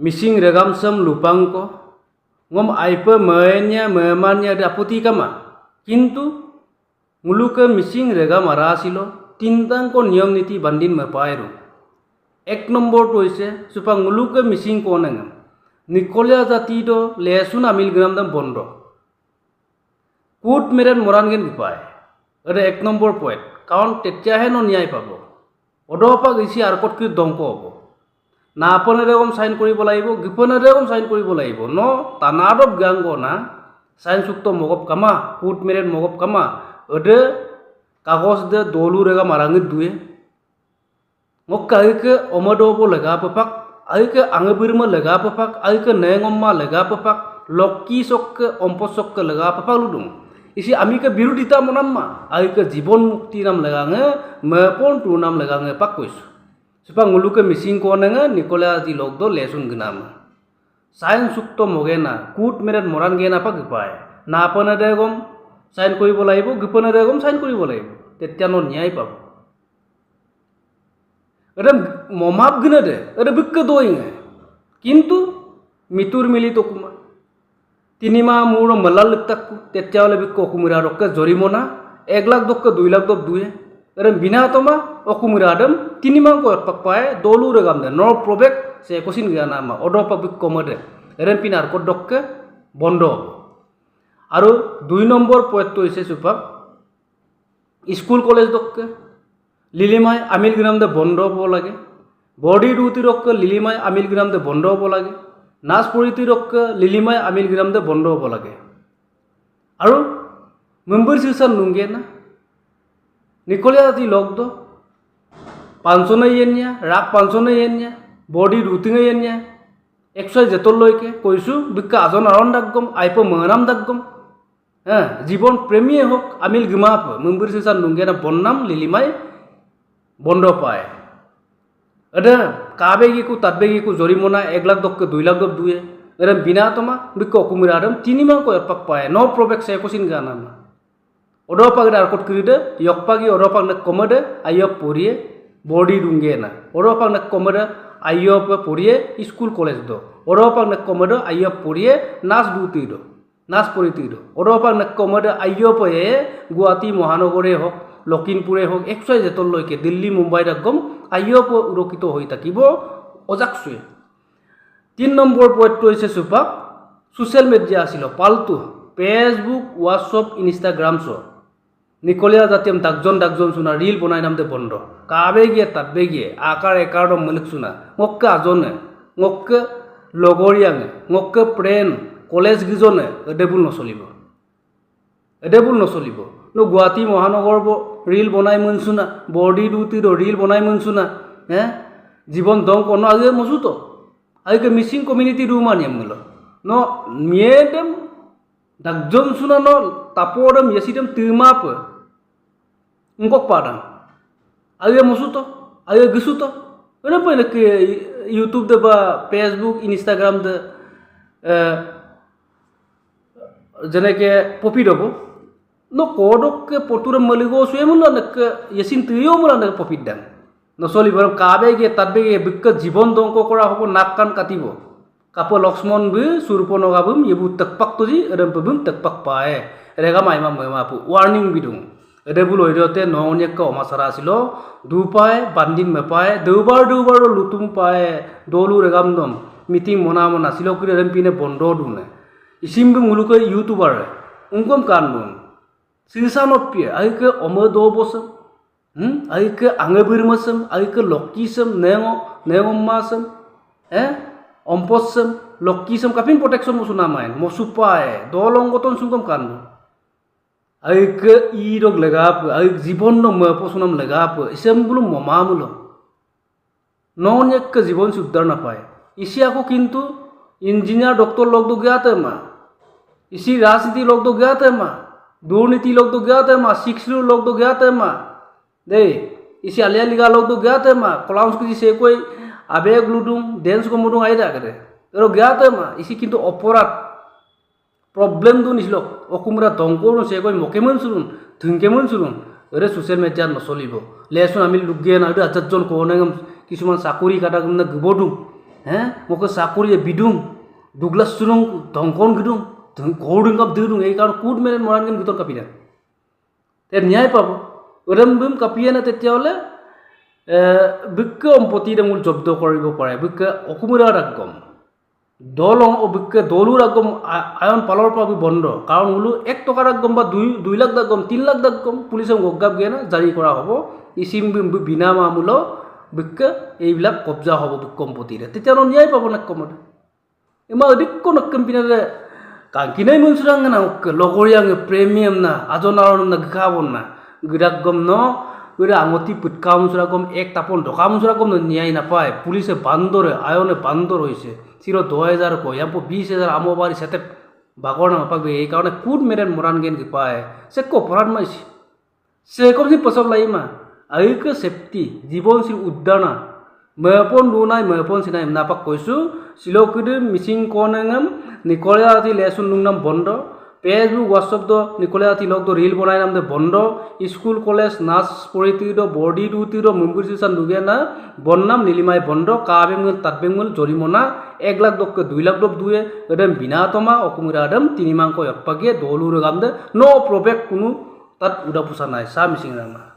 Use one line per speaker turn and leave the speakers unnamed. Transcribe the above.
Mising রেগামসাম লুপাঙ্ক ngom aipa menya memanya daputi kama কিন্তু মুলুকে মিচিং রেগাম আরা আসিল তিনটাঙ্ক নিয়ম নীতি বান্দিন মেপায়রো এক নম্বরটো হইছে সুপা মুলুকে মিচিং কোনেঙাম নিকলিয়া জাতিটো লেসুন আমিল গ্রাম দাম বন্ধ কুট মেরেন মরানগেন বিপায় এটা এক নম্বর পয়েন্ট কারণ তেতিয়াহে ন্যায় পাব অদপা গেছি আর কতকি দংক হব না আপনেৰে কম সাইন কৰিব লাগিব গিপনেৰে কম সাইন কৰিব লাগিব ন তানাদব গাঙ্গ না সাইন সুক্ত মগব কামা কুট মেরেন মগব কামা ওদে কাগজ দে দলু রেগা মারাঙ্গি দুয়ে ngok ke omodobo lega papak ke angabirma lega papak ke nengomma lega papak lokki sokke ompos sokke lega papak ludung isi ami ke birudita monamma ke jibon mukti nam lega nge mepon tu nam lega nge pakois supang nguluke missing ko nenga nikola di logdo lesun gnama sain sukto mogena kut meret moran gena pak gipae na apana degom sign কৰিব লাগিব গিপনেৰে গম sign কৰিব লাগিব তেতিয়া ন্যায় পাব এটা মমাপ গনে দে এটা বিক্ক দইঙে কিন্তু মিতুর মিলি তকুমা 3 মাহ মূর মলাল লিখতাকু তেতিয়ালে বিক্ক অকুমিরা রক্কে জরিমনা 1 লাখ দক্কে 2 লাখ দক দুয়ে এরম বিনা তমা অকুমিরা আদম 3 মাহ কত পাক পায় দলু রেগাম দে নর প্রবেক সে কোসিন গিয়ানা মা অডপা বিক্ক মদে এরম পিনার কত দক্কে বন্ধ আৰু 2 নম্বৰ পয়েন্টটো হৈছে সুপাক স্কুল কলেজ দক্কে লিলিমাই আমিল গ্রাম দে বন্ধ হব লাগে বডি ডিউটি রক্কে লিলিমাই আমিল গ্রাম দে বন্ধ হব লাগে নাচ পরিতি রক্কে লিলিমাই আমিল গ্রাম দে বন্ধ হব লাগে আৰু মেম্বার সিসান নুঙ্গে না নিকলিয়া জাতি লগদ পাঁচনে ইয়েনিয়া রাগ পাঁচনে ইয়েনিয়া বডি ডিউটি ইয়েনিয়া একশয় যেতর লইকে কইসু বিক্কা আজন আরন ডাকগম আইপ মনাম ডাকগম হ্যাঁ জীবন প্রেমিয়ে হোক আমিল গিমাপ মেম্বার সিসান নুঙ্গে না বন্নাম লিলিমাই বন্ধ পায় এটা কাবে গিকু তাতবে গিকু জরিমনা 1 লাখ দক্কে 2 লাখ দক দুয়ে এরম বিনা তমা বিক্ক অকুমিরা আদম 3 মাহ কয় পাক পায় ন প্রবেক সে কোসিন গানা না ওডপাক আর কট করিদে ইয়কপাগি ওডপাক না কমদে আইয়ক পড়িয়ে বডি ডুঙ্গে না ওডপাক না কমদে আইয়ক পড়িয়ে স্কুল কলেজ দ ওডপাক না কমদে আইয়ক পড়িয়ে নাচ দুতি দ নাচ পরিতি দ ওডপাক না কমদে আইয়ক পয়ে গুয়াহাটী মহানগরে হোক লখিমপুরে হোক একশয় যেতর লইকে দিল্লি মুম্বাই একদম আইয়প উরকিত হয়ে থাকিব অজাকসুয়ে 3 নম্বর পয়েন্টটো হইছে সুপাক সোশ্যাল মিডিয়া আসিল পালতু ফেসবুক হোয়াটসঅ্যাপ ইনস্টাগ্রাম স নিকলিয়া জাতিম ডাকজন শুনা রিল বনাই নামতে বন্ধ কাবে গিয়ে তাতবে গিয়ে আকার একার মলিক শুনা মক্কে আজনে মক্কে লগরিয়াঙে মক্কে প্রেন কলেজ গিজনে এডেবুল নচলিব নো গুৱাহাটী মহানগৰ রিল বনাই মনসুনা বডি ডিউটি রিল বনাই মনসুনা হ্যাঁ জীবন দং কোনো আগে মজুত আগে মিসিং কমিউনিটি রুমানি আমলো ন মিয়েদম ডাকজন সুনা ন তাপরম ইয়েসিদম তিমাপ উঙ্কক পাডাম আগে মজুত আগে গিসুত এনে পয়লে কে ইউটিউব দে বা ফেসবুক ইনস্টাগ্রাম দে যেনেকে Popi দব no kodok ke poture maligo suemula nak yesin tiyo mula nak popiddan no soli bar kabe ge tabbe ge bikka jibon dongko kora hobo nakkan katibo kapo lakshmon bi surpono gabum yebu takpak toji eram pebum takpak pae rega maima maima pu warning bidung ede bul oirote nongnek ka omasara asilo du pae bandin me pae dubar lutum pae dolu regam dom meeting mona asilo kure eram pine bondo dune isimbu muluko youtuber ungkom kanun Sisanopia, aike omodobosam, aike angabirmasam, aike lokisam, nengomasam, omposam, lokisam, kapin protection musunamain, mosupae, dolong goton sungkom kanu. Aike irog legap, aike jibon no meposunam legap, isem bulum momamulo. Nonyek ke jibon suddar na pae. Isi aku kintu engineer doktor log do gyate ma. Isi rasiti log do gyate ma. दुर्नीति लोग तो गया थे माँ शिक्षु लोग तो गया थे माँ दे इसी अलिया लिगा लोग तो गया थे माँ क्लाउंस की से कोई आवेग लुटूं डेंस को मुटूं आई रहा करे तो गया थे माँ इसी किंतु अपराध प्रॉब्लम तो निश्लो अकुमरा दंकों से कोई मोकेमन सुरुन धुंकेमन सुरुन अरे सोशल मीडिया नसलिबो लेसुन आमी लुगे ना अरे अजजन को ने किसुमान साकुरी काटा गमना गबडु মোকে চাকরিয়ে বিদুং দুগলাস চুরুং ধংকন গিদুং গৌরুং কাপ দিদুং এই কারণ কুট মেরেন মরানগেন ভিতর কাপিনা তে ন্যায় পাব ওরম বিম কাপিয়ে না তেতিয়াহ'লে বিজ্ঞ সম্পত্তি মূল জব্দ কৰিব পাৰে বিজ্ঞ অসমীয়াৰ আগম দল বিজ্ঞ দলুৰ আগম আয়ন পালৰ পৰা বন্ধ কাৰণ বোলো 1 টকাৰ আগম বা 2 লাখ আগম 3 লাখ আগম পুলিচে গগাব গে না জাৰি কৰা হ'ব ইচিম বিনা মামূল বিজ্ঞ এইবিলাক কব্জা হ'ব বিজ্ঞ সম্পত্তিৰে তেতিয়া ন্যায় পাব না কমতে ইমা অধিক নকম পিনাৰে কাকিনাই মনসুৰাং না লগৰীয়াং প্ৰেমিয়াম না আজনাৰণ না গাবন না গিৰাগম ন গিৰা আঙতি পুটকাম সুৰাগম এক তাপন ঢকাম সুৰাগম ন্যায় নাপায় পুলিচে বান্দৰে আয়নে বান্দৰ হৈছে চিৰ 2000 কয় ইয়াপ 20000 আমবাৰী সেতে বাগৰ নাপাক এই কাৰণে কুট মেৰেন মৰান গেন কি পায় সে কপৰাত মাইছি সে কমসি পছব লাইমা আইক সেফটি জীবনশীল উদ্যানা ময়পন দুনাই ময়পন সিনাই নাপাক কৈছো সিলকিদি মিচিং কনেঙম নিকলিয়া আতি লেসুন নুংনাম বন্ধ ফেসবুক হোয়াটসঅ্যাপ দ নিকলিয়া আতি লগ দ রিল বনাই নাম দে বন্ধ স্কুল কলেজ নাচ পরিতি দ বডি দুতি দ মুম্বুর সিসান দুগে না বন্নাম নীলিমাই বন্ধ কাবেঙ্গল তাতবেঙ্গল জরিমনা 1 লাখ দক 2 লাখ দক দুয়ে এদম বিনাতমা অকুমিরা আদম তিনি মাংক অপ্পাগে দলুর গাম দে নো প্রবেক কোনো তাত উডা পুসা নাই সা মিসিং রামা